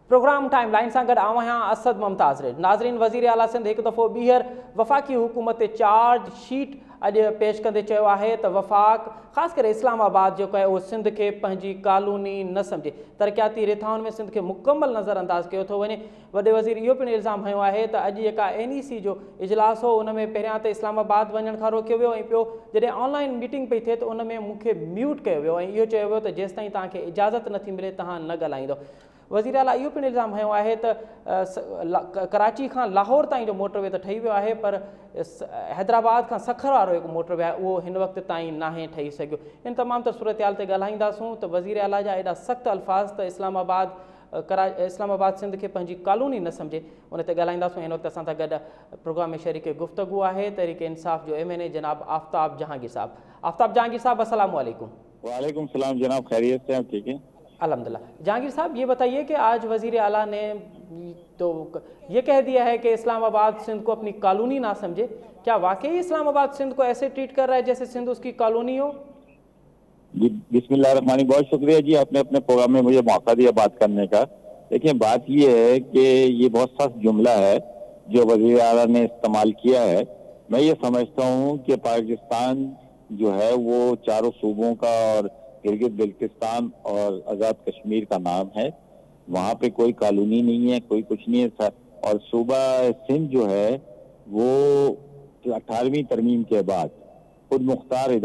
Programme time line से गड आवां असद मुमताज़ रेड। नाज़रीन, वज़ीर आला सिंध एक दफ़ो ॿीहर वफ़ाक़ी हुकूमत चार्ज शीट अॼु पेश कंदे चयो आहे त वफ़ाक़ ख़ासि करे इस्लामाबाद जेको आहे उहो सिंध खे पंहिंजी कॉलोनी न सम्झे, तरक़ियाती रिथाउनि में सिंध खे मुकमल नज़रअंदाज़ कयो थो वञे। वॾे वज़ीर इहो पिणु इल्ज़ाम हयो आहे त अॼु जेका NEC जो इजलास हो उन में पहिरियां त इस्लामाबाद वञण खां रोकियो वियो ऐं ॿियो जॾहिं ऑनलाइन मीटिंग पई थिए त उन में मूंखे म्यूट कयो वियो ऐं इहो चयो वियो त जेसि ताईं तव्हांखे इजाज़त नथी मिले तव्हां न ॻाल्हाईंदो। वज़ीर आला इहो पिणु इल्ज़ाम हयो आहे त कराची खां लाहौर ताईं जो मोटरवे त ठही वियो आहे, पर हैदराबाद खां सखर वारो जेको मोटरवे आहे उहो हिन वक़्त ताईं नाहे ठही सघियो। इन तमामु त सूरत हाल ते ॻाल्हाईंदासूं त वज़ीर आला जा एॾा सख़्तु अल्फाज़ त इस्लामाबाद सिंध खे पंहिंजी कॉलोनी न सम्झे, उन ते ॻाल्हाईंदासूं। हिन वक़्तु असां सां गॾु प्रोग्राम में शरीक गुफ़्तगू आहे तहरीक इंसाफ़ जो MNA जनाब आफ्ताब जहांगीर साहब। आफ्ताब जहांगीर साहब, अस्सलाम वालेकुम। वालेकुम सलाम जनाब, खैरियत से हैं? ठीक है अल्हम्दुलिल्लाह। जहांगीर साहब, ये बताइए कि आज वज़ीर आला ने तो ये कह दिया है कि इस्लामाबाद सिंध को अपनी कॉलोनी ना समझे, क्या वाकई इस्लामाबाद सिंध को ऐसे ट्रीट कर रहा है जैसे सिंध उसकी कॉलोनी हो? जी, बिस्मिल्लाहिर्रहमानिर्रहीम। बहुत शुक्रिया जी, आपने अपने प्रोग्राम में मुझे मौका दिया बात करने का। देखिए, बात ये है कि ये बहुत सख्त जुमला है जो वज़ीर आला ने इस्तेमाल किया है। मैं ये समझता हूँ कि पाकिस्तान जो है वो चारों सूबों का और गिलगित बल्तिस्तान और आज़ाद कश्मीर का नाम है। वहाँ पे कोई कॉलोनी नहीं है, कोई कुछ नहीं है। और सूबा सिंध जो है वो 18वीं तरमीम के बाद खुद मुख्तार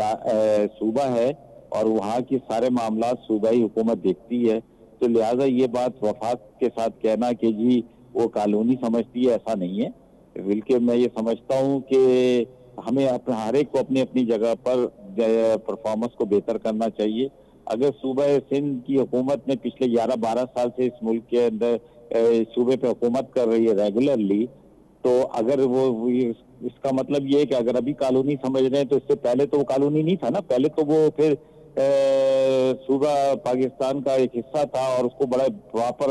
सूबा है और वहाँ की सारे मामला सूबाई हुकूमत देखती है। तो लिहाजा ये बात वफाक के साथ कहना कि जी वो कॉलोनी समझती है, ऐसा नहीं है। बल्कि मैं ये समझता हूँ कि हमें हर एक को अपनी अपनी जगह पर परफॉर्मेंस को बेहतर करना चाहिए। अगर सूबा सिंध की हुकूमत ने पिछले 11-12 साल से इस मुल्क के अंदर सूबे पे हुकूमत कर रही है रेगुलरली, तो अगर वो इसका मतलब ये है कि अगर अभी कॉलोनी समझ रहे हैं तो इससे पहले तो वो कॉलोनी नहीं था ना। पहले तो वो फिर सूबा पाकिस्तान का एक हिस्सा था और उसको बड़ा प्रॉपर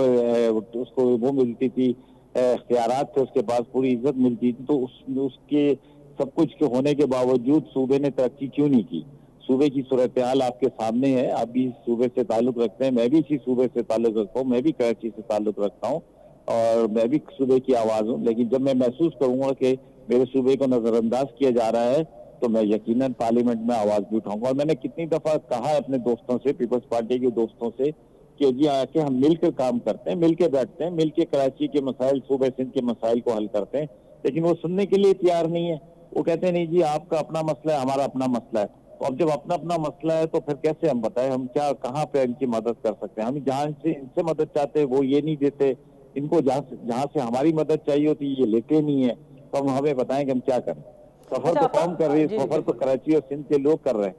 उसको वो मिलती थी, इख्तियारात थे उसके पास, पूरी इज्जत मिलती थी। तो उसके सब कुछ के होने के बावजूद सूबे ने तरक्की क्यों नहीं की? सूबे की सूरत हाल आपके सामने है। आप भी सूबे से ताल्लुक रखते हैं, मैं भी इसी सूबे से ताल्लुक रखता हूँ, मैं भी कराची से ताल्लुक रखता हूँ और मैं भी सूबे की आवाज़ हूँ। लेकिन जब मैं महसूस करूँगा कि मेरे सूबे को नज़रअंदाज किया जा रहा है तो मैं यकीनन पार्लियामेंट में आवाज़ भी उठाऊंगा। और मैंने कितनी दफ़ा कहा है अपने दोस्तों से, पीपल्स पार्टी के दोस्तों से, कि जी आके हम मिलकर काम करते हैं, मिलकर बैठते हैं, मिलकर कराची के मसाइल, सूबे सिंध के मसाइल को हल करते हैं। लेकिन वो सुनने के लिए तैयार नहीं है। वो कहते हैं नहीं जी आपका अपना मसला है, हमारा अपना मसला है। तो अब जब अपना अपना मसला है तो फिर कैसे हम बताएं हम क्या कहाँ पे इनकी मदद कर सकते हैं? हम जहाँ से इनसे मदद चाहते हैं वो ये नहीं देते, इनको जहाँ से हमारी मदद चाहिए होती ये लेते नहीं है। तो हम हमें बताएं कि हम क्या करें। सफर तो कौन कर रही है, सफर तो कराची और सिंध के लोग कर रहे हैं।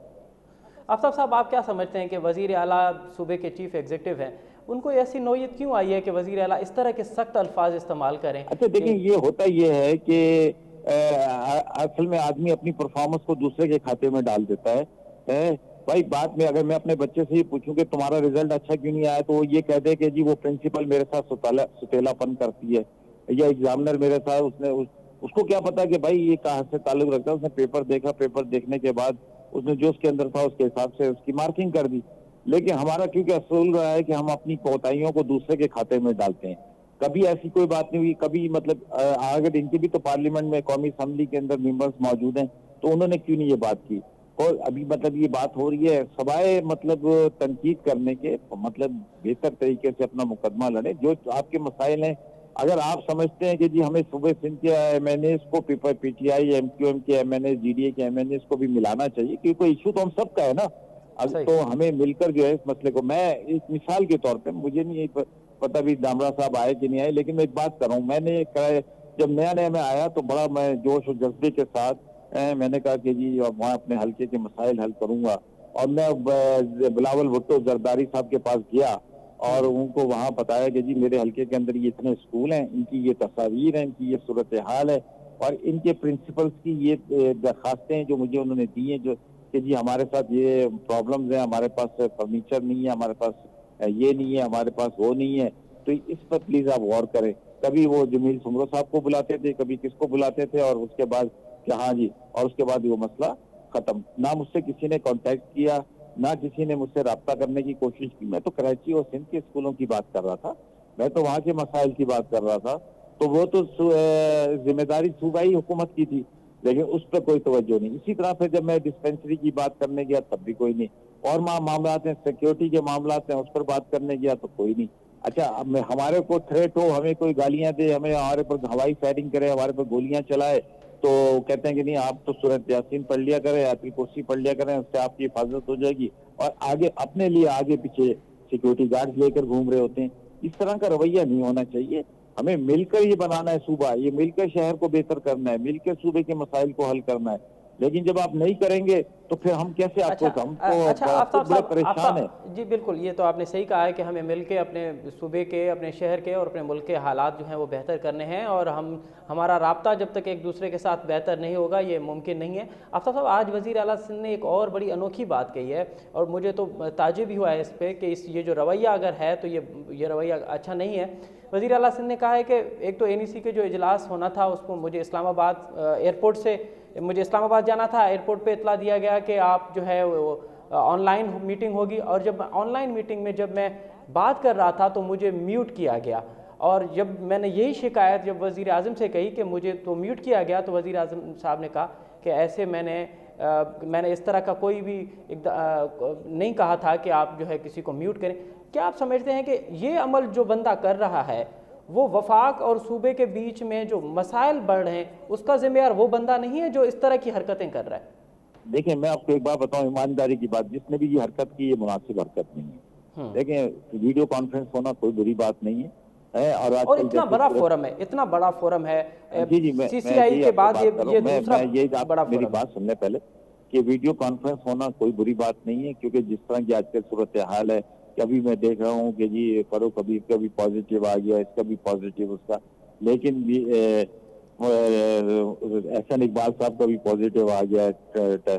आफ्ताब साहब, आप क्या समझते हैं कि वज़ीर आला सूबे के चीफ एग्जीक्यूटिव हैं, उनको ऐसी नौयत क्यों आई है कि वज़ीर आला इस तरह के सख्त अल्फाज इस्तेमाल करें? अच्छा देखिए, ये होता ये है कि असल में आदमी अपनी परफॉर्मेंस को दूसरे के खाते में डाल देता है। भाई बाद में अगर मैं अपने बच्चे से ये पूछूं कि तुम्हारा रिजल्ट अच्छा क्यों नहीं आया, तो वो ये कह दे कि जी वो प्रिंसिपल मेरे साथ सुतेलापन करती है या एग्जामिनर मेरे साथ उसको क्या पता कि भाई ये कहाँ से ताल्लुक रखता है। उसने पेपर देखा, पेपर देखने के बाद उसने जो उसके अंदर था उसके हिसाब से उसकी मार्किंग कर दी। लेकिन हमारा क्योंकि असूल रहा है कि हम अपनी कोताहियों को दूसरे के खाते में डालते हैं। कभी ऐसी कोई बात नहीं हुई, कभी मतलब अगर इनकी भी तो पार्लियामेंट में कौमी असम्बली के अंदर मेंबर्स मौजूद हैं, तो उन्होंने क्यों नहीं ये बात की? और अभी मतलब ये बात हो रही है सवाए मतलब तनकीद करने के, मतलब बेहतर तरीके से अपना मुकदमा लड़े। जो आपके मसाइल हैं, अगर आप समझते हैं कि जी हमें सूबे सिंध के MNAs को PTI MQM के MNAs GDA के MNAs को भी मिलाना चाहिए, क्योंकि कोई इशू तो हम सबका है ना। अब तो हमें मिलकर जो है इस मसले को, मैं एक मिसाल के तौर पे, मुझे नहीं पता भी दामरा साहब आए कि नहीं आए, लेकिन मैं एक बात कर रहा हूँ। मैंने जब नया नया मैं आया तो बड़ा मैं जोश और जज्बे के साथ मैंने कहा कि जी वहाँ अपने हल्के के मसाइल हल करूंगा। और मैं बिलावल भुट्टो जरदारी साहब के पास गया और उनको वहाँ बताया कि जी मेरे हल्के के अंदर ये इतने स्कूल हैं, इनकी ये तस्वीर है, इनकी ये सूरत हाल है और इनके प्रिंसिपल्स की ये दरखास्तें हैं जो मुझे उन्होंने दी हैं, जो कि जी हमारे साथ ये प्रॉब्लम्स हैं, हमारे पास फर्नीचर नहीं है, हमारे पास ये नहीं है, हमारे पास वो नहीं है। तो इस पर प्लीज आप गौर करें। कभी वो जमील सुमरो साहब को बुलाते थे, कभी किसको बुलाते थे और उसके बाद कि हाँ जी, और उसके बाद वो मसला खत्म। ना मुझसे किसी ने कांटेक्ट किया, ना किसी ने मुझसे रब्ता करने की कोशिश की। मैं तो कराची और सिंध के स्कूलों की बात कर रहा था میں تو وہاں کے مسائل کی بات کر رہا تھا. تو وہ تو ذمہ داری صوبائی حکومت کی تھی, لیکن اس پہ کوئی توجہ نہیں. اسی طرح سے جب میں ڈسپینسری کی بات کرنے گیا تب بھی کوئی نہیں, اور معاملات ہیں, سیکیورٹی کے معاملات ہیں, اس پر بات کرنے گیا تو کوئی نہیں. اچھا, اب ہمارے کو تھریٹ ہو, ہمیں کوئی گالیاں دے, ہمارے پر ہوائی فائرنگ کرے, ہمارے پر گولیاں چلائے, تو کہتے ہیں کہ نہیں آپ تو سورۃ یاسین پڑھ لیا کریں, آیت الکرسی پڑھ لیا کریں, اس سے آپ کی حفاظت ہو جائے گی, اور آگے اپنے لیے آگے پیچھے سیکیورٹی گارڈ لے کر گھوم رہے ہوتے ہیں. اس طرح کا رویہ نہیں ہونا چاہیے. ہمیں مل کر یہ بنانا ہے صوبہ, یہ مل کر شہر کو بہتر کرنا ہے, مل کر صوبے کے مسائل کو حل کرنا ہے. لیکن جب آپ نہیں کریں گے تو پھر ہم کیسے آپ کو, ہم اچھا تو خود آفتاب بڑے صاحب, پریشان ہیں. جی بالکل, یہ تو آپ نے صحیح کہا ہے کہ ہمیں مل کے اپنے صوبے کے, اپنے شہر کے اور اپنے ملک کے حالات جو ہیں وہ بہتر کرنے ہیں, اور ہمارا رابطہ جب تک ایک دوسرے کے ساتھ بہتر نہیں ہوگا یہ ممکن نہیں ہے. آفتاب صاحب, آج وزیر اعلیٰ سندھ نے ایک اور بڑی انوکھی بات کہی ہے, اور مجھے تو تعجب بھی ہوا ہے اس پہ کہ یہ جو رویہ اگر ہے تو یہ رویہ اچھا نہیں ہے. وزیر اعلیٰ سندھ نے کہا ہے کہ ایک تو NEC کے جو اجلاس ہونا تھا اس کو مجھے اسلام آباد ایئرپورٹ سے اسلام آباد جانا تھا, ایئرپورٹ پہ اطلاع دیا گیا کہ آپ جو ہے وہ آن لائن میٹنگ ہوگی, اور جب آن لائن میٹنگ میں جب میں بات کر رہا تھا تو مجھے میوٹ کیا گیا, اور جب میں نے یہی شکایت جب وزیر اعظم سے کہی کہ مجھے تو میوٹ کیا گیا, تو وزیر اعظم صاحب نے کہا کہ ایسے میں نے اس طرح کا کوئی بھی نہیں کہا تھا کہ آپ جو ہے کسی کو میوٹ کریں. کیا آپ سمجھتے ہیں کہ یہ عمل جو بندہ کر رہا ہے وہ وفاق اور صوبے کے بیچ میں جو مسائل بڑھ رہے ہیں اس کا ذمہ دار وہ بندہ نہیں ہے جو اس طرح کی حرکتیں کر رہا ہے؟ دیکھیں, میں آپ کو ایک بات بتاؤں, ایمانداری کی بات, جس نے بھی یہ حرکت کی یہ مناسب حرکت نہیں ہے. دیکھیں, ویڈیو کانفرنس ہونا کوئی بری بات نہیں ہے, اور اتنا بڑا فورم ہے, اتنا بڑا فورم ہے, جی CCI کے بعد یہ دوسرا بڑا فورم. میری بات سننے پہلے کہ ویڈیو کانفرنس ہونا کوئی بری بات نہیں ہے, کیونکہ جس طرح کی آج کل صورتحال ہے, کبھی میں دیکھ رہا ہوں کہ جی فاروق حبیب کا بھی پازیٹیو آ گیا, اس کا بھی پازیٹیو, اس کا, لیکن احسن اقبال صاحب کا بھی پازیٹیو آ گیا ٹیسٹ.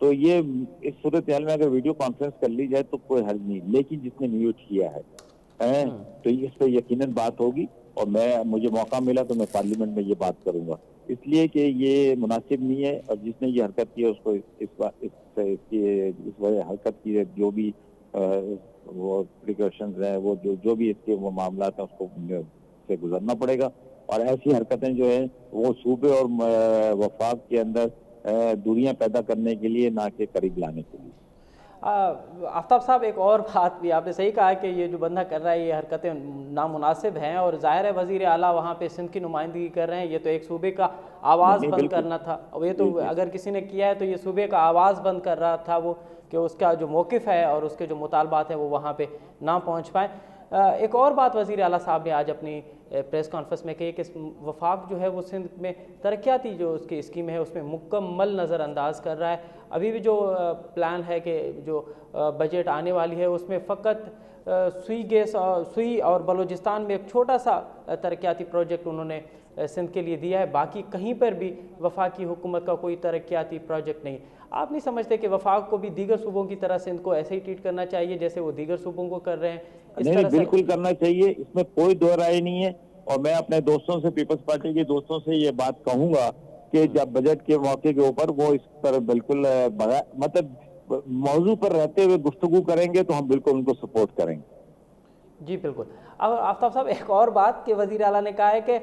تو یہ اس صورتحال میں اگر ویڈیو کانفرنس کر لی جائے تو کوئی حرج نہیں, لیکن جس نے میوٹ کیا ہے تو اس پہ یقیناً بات ہوگی, اور مجھے موقع ملا تو میں پارلیمنٹ میں یہ بات کروں گا, اس لیے کہ یہ مناسب نہیں ہے. اور جس نے یہ حرکت کی ہے اس کو اس حرکت کی جو بھی وہ پریکاشنز ہیں, وہ جو بھی اس کے وہ معاملات ہیں, اس کو سے گزرنا پڑے گا. اور ایسی حرکتیں جو ہیں وہ صوبے اور وفاق کے اندر دوریاں پیدا کرنے کے لیے, نہ کہ قریب لانے کے لیے. آفتاب صاحب, ایک اور بات بھی آپ نے صحیح کہا کہ یہ جو بندہ کر رہا ہے یہ حرکتیں نامناسب ہیں, اور ظاہر ہے وزیر اعلیٰ وہاں پہ سندھ کی نمائندگی کر رہے ہیں, یہ تو ایک صوبے کا آواز بند کرنا تھا, اور یہ تو اگر کسی نے کیا ہے تو یہ صوبے کا آواز بند کر رہا تھا وہ, کہ اس کا جو موقف ہے اور اس کے جو مطالبات ہیں وہ وہاں پہ نہ پہنچ پائیں. ایک اور بات وزیر اعلیٰ صاحب نے آج اپنی پریس کانفرنس میں کہی کہ وفاق جو ہے وہ سندھ میں ترقیاتی جو اس کی اسکیم ہے اس میں مکمل نظر انداز کر رہا ہے. ابھی بھی جو پلان ہے کہ جو بجٹ آنے والی ہے اس میں فقط سوئی اور بلوچستان میں ایک چھوٹا سا ترقیاتی پروجیکٹ انہوں نے سندھ کے لیے دیا ہے, باقی کہیں پر بھی وفاقی حکومت کا کوئی ترقیاتی پروجیکٹ نہیں. آپ نہیں سمجھتے کہ وفاق کو بھی دیگر صوبوں کی طرح سندھ کو ایسے ہی ٹریٹ کرنا چاہیے جیسے وہ دیگر صوبوں کو کر رہے ہیں؟ نہیں, بالکل کرنا چاہیے, اس میں کوئی دو رائے نہیں ہے. اور میں اپنے دوستوں سے, پیپلز پارٹی کے دوستوں سے یہ بات کہوں گا کہ جب بجٹ کے موقع کے اوپر وہ اس پر بالکل مطلب موضوع پر رہتے ہوئے گفتگو کریں گے تو ہم بالکل ان کو سپورٹ کریں گے. جی بالکل. اب آفتاب صاحب, ایک اور بات کہ وزیر اعلیٰ نے کہا ہے کہ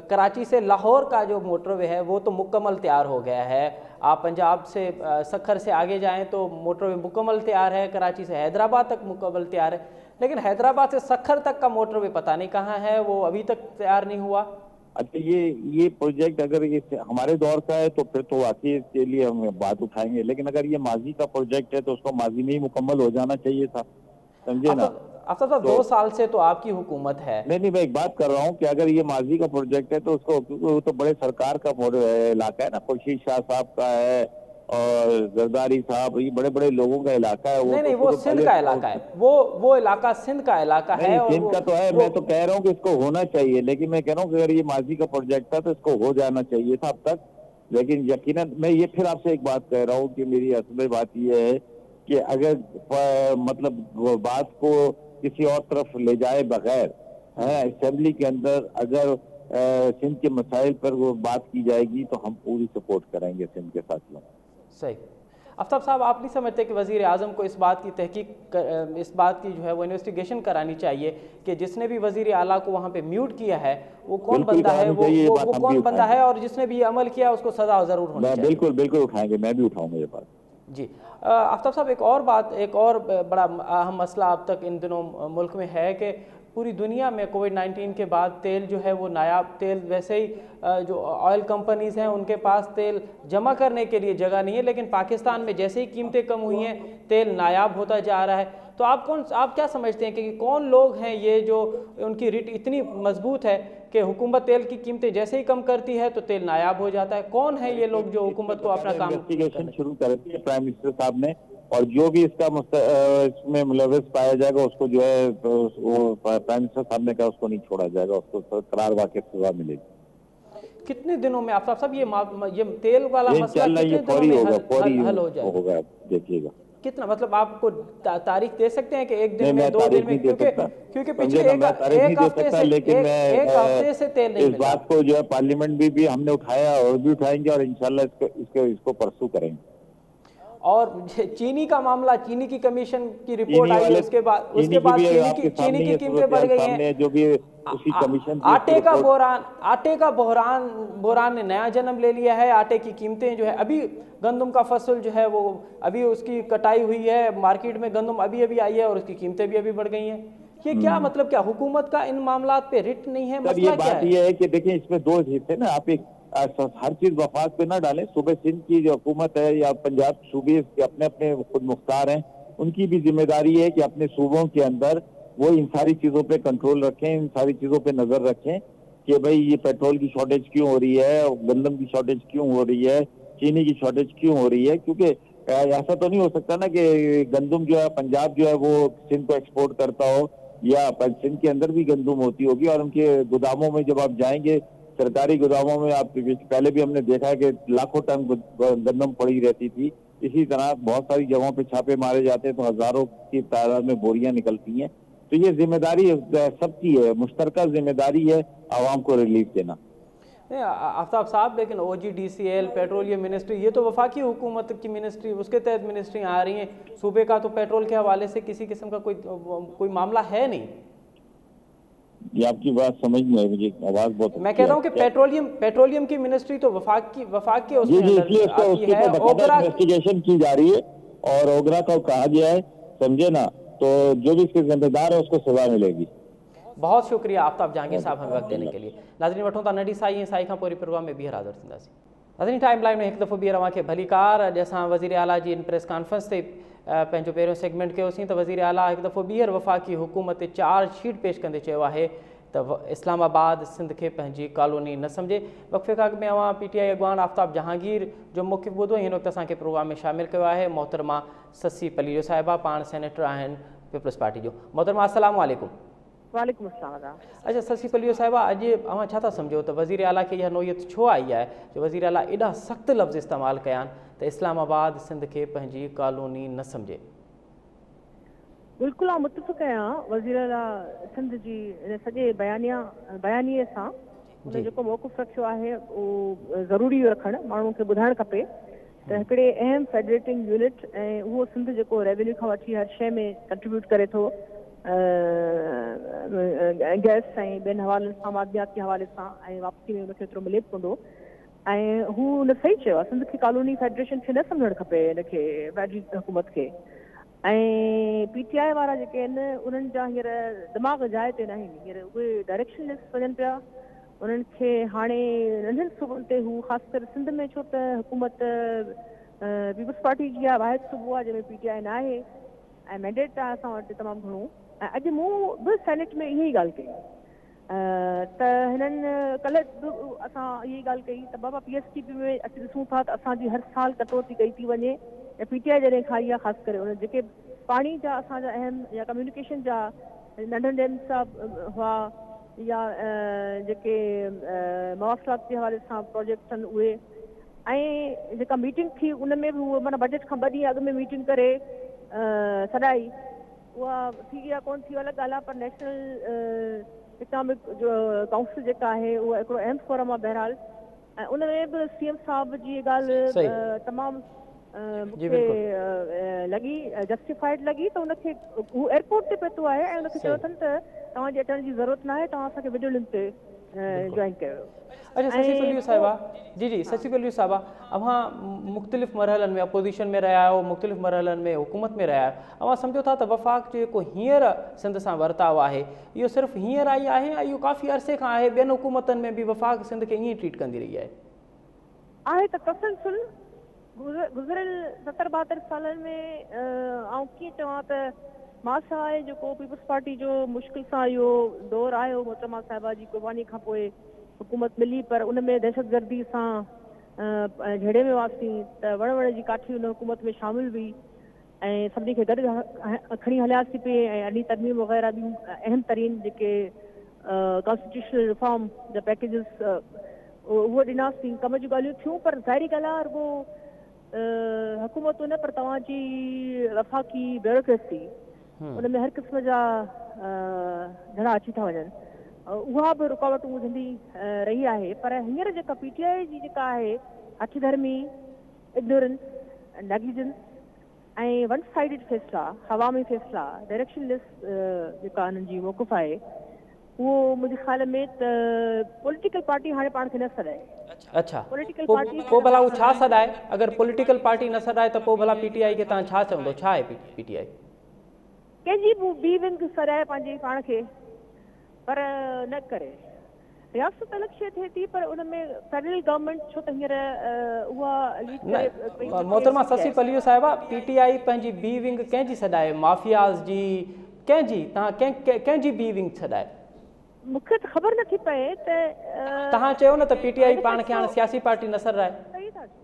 کراچی سے لاہور کا جو موٹر وے ہے وہ تو مکمل تیار ہو گیا ہے, آپ پنجاب سے سکھر سے آگے جائیں تو موٹر وے مکمل تیار ہے, کراچی سے حیدرآباد تک مکمل تیار ہے, لیکن حیدرآباد سے سکھر تک کا موٹر وے پتہ نہیں کہاں ہے, وہ ابھی تک تیار نہیں ہوا. اچھا, یہ پروجیکٹ اگر یہ ہمارے دور کا ہے تو پھر تو واقعی اس کے لیے ہم بات اٹھائیں گے, لیکن اگر یہ ماضی کا پروجیکٹ ہے تو اس کو ماضی میں ہی مکمل ہو جانا چاہیے تھا, سمجھے نا. آفتاب صاحب, 2 سال سے تو آپ کی حکومت ہے. نہیں, میں ایک بات کر رہا ہوں کہ اگر یہ ماضی کا پروجیکٹ ہے تو اس کو, وہ تو بڑے سرکار کا علاقہ ہے نا, خورشید شاہ صاحب کا ہے اور زرداری صاحب, یہ بڑے بڑے لوگوں کا علاقہ ہے. نہیں, وہ سندھ کا علاقہ ہے, وہ علاقہ سندھ کا علاقہ ہے. سندھ کا تو ہے, میں تو کہہ رہا ہوں کہ اس کو ہونا چاہیے, لیکن میں کہہ رہا ہوں کہ اگر یہ ماضی کا پروجیکٹ تھا تو اس کو ہو جانا چاہیے تھا اب تک. لیکن یقیناً میں یہ پھر آپ سے ایک بات کہہ رہا ہوں کہ میری اصل بات یہ ہے کہ اگر مطلب بات کو کسی اور طرف لے جائے بغیر اسمبلی کے اندر اگر سندھ کے مسائل پر وہ بات کی جائے گی تو ہم پوری سپورٹ کریں گے سندھ کے ساتھیوں. صحیح. आफताब साहब, आप नहीं समझते कि वज़ीर आज़म को इस बात की तहकीक, इस बात की जो है वो इन्वेस्टिगेशन करानी चाहिए कि जिसने भी वज़ीर आला को वहाँ पे म्यूट किया है वो कौन बंदा है, वो कौन बंदा है, और जिसने भी ये अमल किया उसको सज़ा ज़रूर होनी चाहिए। बिल्कुल बिल्कुल उठाएंगे, मैं भी उठाऊंगा ये बात जी। आफताब साहब, एक और बड़ा अहम मसला अब तक इन दिनों मुल्क में है कि पूरी दुनिया में कोविड-19 के बाद तेल जो है वो नायाब तेल, वैसे ही जो ऑयल कंपनीज़ हैं उनके पास तेल जमा करने के लिए जगह नहीं है, लेकिन पाकिस्तान में जैसे ही कीमतें कम हुई हैं तेल नायाब होता जा रहा है। तो आप क्या समझते हैं कि कौन लोग हैं ये जो उनकी रिट इतनी मजबूत है कि हुकूमत तेल की कीमतें जैसे ही कम करती है तो तेल नायाब हो जाता है? कौन है ये लोग जो हुकूमत को अपना काम इन्वेस्टिगेशन शुरू कर दी है प्राइम मिनिस्टर साहब ने, और जो भी इसमें मुलविस पाया जाएगा उसको जो है वो प्राइम मिनिस्टर साहब ने कहा उसको नहीं छोड़ा जाएगा, उसको करार वाक़ई सजा मिलेगी। कितने दिनों में आफताब साहब ये तेल वाला मसला कितने दिनों में हल हो जाएगा? देखिएगा कितना, मतलब आपको तारीख दे सकते हैं कि एक दिन में, 2 दिन में? क्योंकि पिछले एक हफ्ते से तेल नहीं मिला। इस बात को जो है पार्लियामेंट भी हमने उठाया और भी उठाएंगे, और इंशाल्लाह इसको परसू करेंगे। और चीनी का मामला, चीनी की कमीशन की रिपोर्ट आई है, उसके बाद चीनी की कीमतें बढ़ गई हैं। जो भी उसी कमीशन आटे का बहरान ने नया जन्म ले लिया है। आटे की कीमतें जो है, अभी गंदम का फसल जो है वो अभी उसकी कटाई हुई है, मार्केट में गंदम अभी आई है और उसकी कीमतें भी अभी बढ़ गई हैं। ये क्या मतलब, क्या हुकूमत का इन मामलात पे रिट नहीं है? मसला क्या है? ये है कि देखिए इसमें दो हिस्से ना, आप एक हर चीज वफाक पे ना डालें। सूबे सिंध की जो हुकूमत है या पंजाब सूबे अपने अपने खुद मुख्तार हैं, उनकी भी जिम्मेदारी है कि अपने सूबों के अंदर वो इन सारी चीजों पे कंट्रोल रखें, इन सारी चीजों पे नजर रखें कि भाई ये पेट्रोल की शॉर्टेज क्यों हो रही है, गंदम की शॉर्टेज क्यों हो रही है, चीनी की शॉर्टेज क्यों हो रही है। क्योंकि ऐसा तो नहीं हो सकता ना कि गंदम जो है पंजाब जो है वो सिंध को एक्सपोर्ट करता हो, या सिंध के अंदर भी गंदम होती होगी, और उनके गोदामों में जब आप जाएंगे, सरकारी गोदामों में, आप पहले भी हमने देखा है कि लाखों टन गंदम पड़ी रहती थी। इसी तरह बहुत सारी जगहों पे छापे मारे जाते हैं तो हजारों की तादाद में बोरियां निकलती हैं। तो ये जिम्मेदारी सबकी है, मुश्तरका जिम्मेदारी है आवाम को रिलीफ देना। आफताब साहब, लेकिन OGDCL, पेट्रोलियम मिनिस्ट्री, ये तो वफाकी हुकूमत की मिनिस्ट्री, उसके तहत मिनिस्ट्री आ रही हैं। सूबे का तो पेट्रोल के हवाले से किसी किस्म का कोई मामला है नहीं। ये आपकी बात समझ नहीं आई मुझे, आवाज बहुत। मैं कह रहा हूँ कि पेट्रोलियम की मिनिस्ट्री तो वफाक के उसमें इन्वेस्टिगेशन की जा रही है, और ओगरा को कहा गया है, समझे ना, तो जो भी इसके जिम्मेदार है उसको सजा मिलेगी। बहुत शुक्रिया आफ्ताब जहांगीर साहब हमें वक्त देने के लिए। नाज़रीन वठूं था नंढी साई खां पूरी प्रोग्राम में ॿीहर हाज़िर थींदासीं। नाज़रीन टाइम लाइन में हिकु दफ़ो ॿीहर अव्हांखे भली कार। अॼु असां वज़ीर आला जी इन प्रेस कॉन्फ्रेंस ते पंहिंजो पहिरियों सेगमेंट कयोसीं त वज़ीर आला हिकु दफ़ो ॿीहर वफ़ाक़ी हुकूमत ते चार्ज शीट पेश कंदे चयो आहे त इस्लामाबाद सिंध खे पंहिंजी कॉलोनी न सम्झे। वक़फ़े खां अॻु में अवां PTI अॻवान आफ्ताब जहांगीर जो मौक़िफ़ ॿुधो, हिन वक़्तु असांखे प्रोग्राम में शामिल कयो आहे मोहतरमा ससी पलीरो साहिबा, पाण सेनेटर आहिनि पीपल्स पार्टी जो। मोहतरमा अस्सलाम वालेकुम। वालेकुम अस्सलाम। अच्छा ससी पलीरो साहिबा, अॼु अवां छा था सम्झो त वज़ीर आला खे इहा नोयत छो आई आहे जो वज़ीर आला एॾा सख़्तु लफ़्ज़ इस्तेमालु कया आहिनि त इस्लामाबाद सिंध खे पंहिंजी कॉलोनी न सम्झे? बिल्कुलु मुतफ़िक़ आहियां वज़ीर आला सिंध जी इन सॼे बयानीअ सां। उन जेको मौक़िफ़ रखियो आहे उहो ज़रूरी रखणु माण्हुनि खे ॿुधाइणु खपे त हिकिड़े अहम फेडरेटिंग यूनिट ऐं उहो सिंध जेको रेवेन्यू खां वठी हर शइ में कंट्रीब्यूट करे थो, गैस ऐं ॿियनि हवालनि सां, मादियात के हवाले सां, ऐं वापसी में उनखे एतिरो मिले कोन्हो। ऐं हू उन सही चयो आहे, सिंध खे कॉलोनी फेडरेशन खे न सम्झणु खपे हिनखे फेडरल हुकूमत खे। ऐं PTI वारा जेके आहिनि उन्हनि जा हींअर दिमाग़ जाइ ते न आहिनि, हींअर उहे डायरेक्शनलेस वञनि पिया। उन्हनि खे हाणे नंढनि सूबनि ते हू ख़ासि करे सिंध में, छो त हुकूमत पीपल्स पार्टी जी आहे, वाहिद सूबो आहे जंहिंमें PTI न आहे ऐं मैंडेट आहे असां वटि तमामु घणो। ऐं अॼु मूं बि सेनेट में इहा ई ॻाल्हि कई त हिननि कल्ह असां इहा ई ॻाल्हि कई त बाबा PSTP में अची ॾिसूं था त असांजी हर साल कटौती कई थी वञे। ऐं PTI जॾहिं खाई आहे ख़ासि करे उन जेके पाणी जा असांजा अहम या कम्युनिकेशन जा नंढनि डैम सां हुआ या जेके मवासिलात जे हवाले सां प्रोजेक्ट्स आहिनि उहे, ऐं जेका मीटिंग थी उन में बि उहो माना बजट खां 2 ॾींहं अॻु में मीटिंग करे सॾाई, उहा थी या कोन थी अलॻि ॻाल्हि आहे, पर नेशनल इकनॉमिक जो काउंसिल जेका आहे उहा हिकिड़ो अहम फोरम आहे बहरहाल। ऐं उन में बि CM साहब जी ॻाल्हि तमामु मूंखे लॻी जस्टिफाइड लॻी त उनखे हू एयरपोर्ट ते पहुतो आहे ऐं उनखे चयो अथनि त तव्हांजे अचण जी ज़रूरत न आहे, तव्हां असांखे विडियो लिंक ते जॉइन कयो। अच्छा शशि कल्लू साहिबा, जी जी शशि कल्लू साहिबा, अव्हां मुख़्तलिफ़ मरहलनि में अपोज़िशन में रहिया आहियो, मुख़्तलिफ़ मरहलनि में हुकूमत में रहिया आहियो, अव्हां सम्झो था त वफ़ाक़ जो जेको हींअर सिंध सां वर्ताव आहे इहो सिर्फ़ु हींअर आई आहे या इहो काफ़ी अरसे खां आहे, ॿियनि हुकूमतनि में बि वफ़ाक़ सिंध खे ईअं ई ट्रीट कंदी रही आहे त तसलसल गुज़िरियल 70-72 सालनि में आउं कीअं चवां त मां सवाइ जेको पीपल्स पार्टी जो मुश्किल सां इहो दौरु आयो मोहतरमा साहिबा जी क़ुर्बानी खां पोइ हुकूमत मिली, पर उन में दहशतगर्दी सां झेड़े में हुआसीं त वण जी काठी उन हुकूमत में शामिलु हुई ऐं सभिनी खे गॾु खणी हलियासीं पिए ऐं अॾी तरमीम वग़ैरह ॿियूं अहम तरीन जेके कॉन्स्टिट्यूशनल रिफॉर्म जा पैकेजिस उहो ॾिनासीं, कम जूं ॻाल्हियूं थियूं, पर ज़ाहिरी ॻाल्हि आहे रुॻो हुकूमतूं न पर तव्हांजी वफ़ाक़ी ब्यूरोक्रेसी उन में हर क़िस्म जा झड़ा अची था वञनि, उहा बि रुकावटूं ॿुधंदी रही आहे। पर हींअर जेका PTI जी जेका आहे हठ धर्मी, इग्नोरेंस, नेग्लिजेंस ऐं वन साइडेड फैसला, हवा में फैसला, डायरेक्शनलेस जेका हिननि जी मौक़िफ़ आहे उहो मुंहिंजे ख़्याल में त पॉलिटिकल पार्टी हाणे पाण खे न सॾाए। अच्छा, पोइ भला उहो छा सॾाए? अगरि पॉलिटिकल पार्टी न सॾाए त पोइ भला PTI खे तव्हां छा चवंदो, छा आहे PTI? कंहिंजी बि ॿी विंग सॾाए पंहिंजे पाण खे, पर न करे रियासत अलॻि शइ थिए थी, पर उन में फेडरल गवर्नमेंट छो त हींअर उहा मोहतरमा शशि कल्लू साहिबा, PTI पंहिंजी बी विंग कंहिंजी सॾाए? माफ़ियाज़ जी, कंहिंजी? तव्हां कंहिंजी बी विंग सॾाए? मूंखे त ख़बर नथी पए त तव्हां चयो न त PTI पाण खे हाणे सियासी पार्टी न सॾाए। सही था चओ,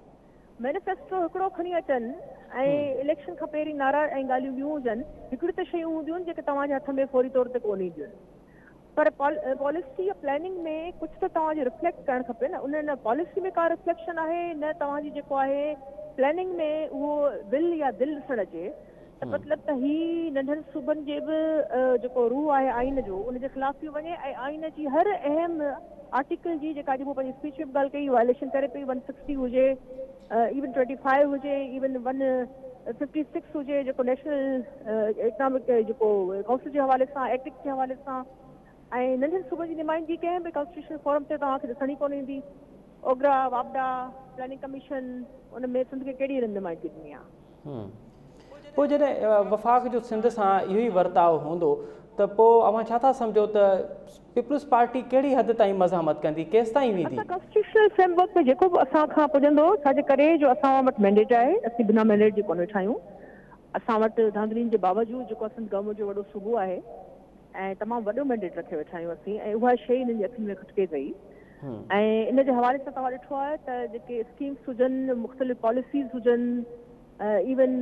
मैनिफेस्टो हिकिड़ो खणी अचनि ऐं इलेक्शन खां पहिरीं नारा ऐं ॻाल्हियूं ॿियूं हुजनि, हिकिड़ियूं त शयूं हूंदियूं आहिनि जेके तव्हांजे हथ में फौरी तौर ते कोन ईंदियूं आहिनि, पर पॉलिसी या प्लानिंग में कुझु त तव्हांजो रिफ्लेक्ट करणु खपे न। उन न पॉलिसी में का रिफ्लेक्शन आहे न तव्हांजी जेको आहे प्लानिंग में उहो विल या दिलि ॾिसणु अचे त मतिलबु त ही नंढनि सूबनि जे बि जेको रूह आहे आइन जो उनजे ख़िलाफ़ पियो वञे ऐं आइन जी हर अहम आर्टिकल जी जेका अॼु मूं पंहिंजी स्पीच में ॻाल्हि कई वायलेशन करे पई, 160 हुजे, इवन 25 हुजे, इवन 156 हुजे, जेको नेशनल इकनॉमिक जेको काउंसिल जे हवाले सां, एक्ट जे हवाले सां, ऐं नंढनि सूबनि जी नुमाइंदगी कंहिं बि कॉन्स्टिट्यूशनल फोरम ते तव्हांखे ॾिसणी कोन ईंदी। ओगरा, वापडा, प्लानिंग कमीशन, उन में सिंध खे कहिड़ी नुमाइंदगी ॾिनी आहे? पोइ जॾहिं वफ़ाक़ जो सिंध सां इहो ई वर्ताव हूंदो त पोइ अव्हां छा था सम्झो त पीपल्स पार्टी कहिड़ी हद ताईं मज़ामत कंदी, केसि ताईं वेंदी? कॉन्स्टिट्यूशनल फ्रेमवर्क में जेको बि असां खां पुॼंदो, छाजे करे जो असां वटि मैंडेट आहे, असीं बिना मैंडेट जे कोन वेठा आहियूं। असां वटि धांधलियुनि जे बावजूदि जेको सिंध गवर्नमेंट जो वॾो सूबो आहे ऐं तमामु वॾो मैंडेट रखे वेठा आहियूं असीं, ऐं उहा शइ हिननि जी अखियुनि में खटके पई। ऐं इन जे हवाले सां तव्हां ॾिठो आहे त जेके स्कीम्स हुजनि, मुख़्तलिफ़ पॉलिसीज़ हुजनि, इवन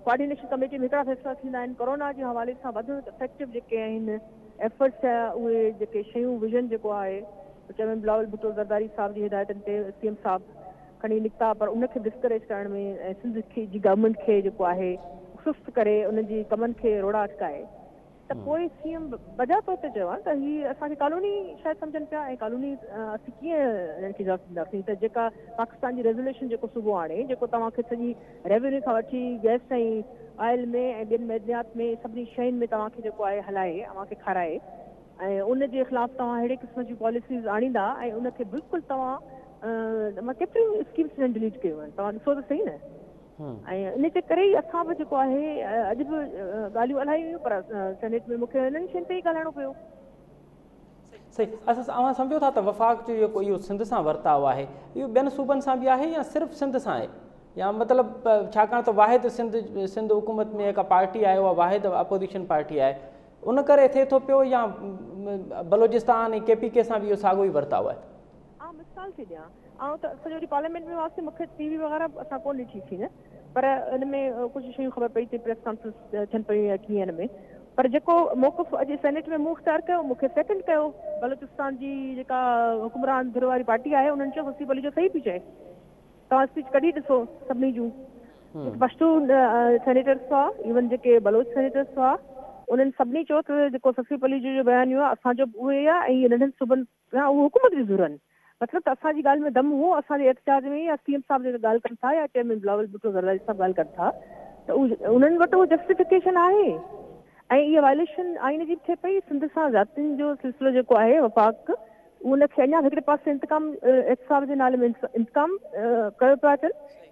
कोऑर्डिनेशन कमेटी में हिकिड़ा फ़ैसिला थींदा आहिनि, कोरोना जे हवाले सां वधि इफेक्टिव जेके आहिनि एफर्ट्स, उहे जेके शयूं विजन जेको आहे चेयरमैन बिलावल भुट्टो ज़रदारी साहिब जी हिदायतनि ते CM साहिबु खणी निकिता, पर उनखे डिस्करेज करण में ऐं सिंध जी गवर्नमेंट खे जेको आहे सुस्त करे उनजी कमनि खे रोड़ा अटकाए त पोइ CM वजह तौर ते चयो आहे त हीअ असांखे कानूनी शायदि सम्झनि पिया ऐं कानूनी असीं कीअं हिननि खे जवाबु ॾींदासीं त जेका पाकिस्तान जी रेज़ोल्यूशन जेको सूबो आणे, जेको तव्हांखे सॼी रेवेन्यू खां वठी गैस ताईं, ऑयल में ऐं ॿियनि मैदनियात में सभिनी शयुनि में तव्हांखे जेको आहे हलाए, अव्हांखे खाराए, ऐं उनजे ख़िलाफ़ तव्हां अहिड़े क़िस्म जूं पॉलिसीज़ आणींदा ऐं उनखे बिल्कुलु तव्हां केतिरियूं स्कीम्स डिलीट कयूं आहिनि, तव्हां ॾिसो त सही न। ऐं इन जे करे ई असां बि जेको आहे अॼु बि ॻाल्हियूं इलाही हुयूं, पर सेनेट में मूंखे हिननि शयुनि ते ई ॻाल्हाइणो पियो। सही, असां सम्झो था त वफ़ाक़ जो जेको इहो सिंध सां वर्ताव आहे इहो ॿियनि सूबनि सां बि आहे या सिर्फ़ु सिंध सां आहे? या मतिलबु छाकाणि त वाहिद सिंध हुकूमत में जेका पार्टी आहे उहा वाहिद अपोज़िशन पार्टी आहे, उन करे थिए थो पियो, या बलोचिस्तान ऐं KPK सां बि इहो साॻियो ई वर्ताव आहे? मिसाल थी ॾियां, ऐं त सॼो ॾींहुं पार्लियामेंट में हुआसीं, मूंखे TV वग़ैरह असां कोन ॾिठी थी न, पर हिन में कुझु शयूं ख़बर पई थी, प्रेस कॉन्फ्रेंस थियनि पियूं या कीअं हिन में, पर जेको मौक़िफ़ अॼु सेनेट में मूं इख़्तियार कयो, मूंखे सेकेंड कयो बलोचिस्तान जी जेका हुकुमरान धिर वारी पार्टी आहे, उन्हनि चयो हसीब अली जो सही पई चए, तव्हां स्पीच कढी ॾिसो सभिनी जूं, पश्तून सेनेटर्स हुआ, इवन जेके बलोच सेनेटर्स हुआ, उन्हनि सभिनी चयो त जेको हसीब अली जो बयानु आहे असांजो उहे आहे ऐं नंढनि सूबनि उहो हुकूमत जी ज़रूरत मतिलबु त असांजी ॻाल्हि में दम हो, असांजे एहतजाज में या सीएम साहब जेके ॻाल्हि कनि था या चेयरमैन बिलावल भुट्टो ज़रदारी साहब ॻाल्हि कनि था त उन्हनि वटि उहो जस्टिफिकेशन आहे ऐं इहा वायलेशन आइन जी थिए पई। सिंध सां ज़ातियुनि जो सिलसिलो जेको आहे वफ़ाक़ उनखे अञा हिकिड़े पासे इंतकाम एहतसाब जे नाले में इंतकाम कयो पिया अचनि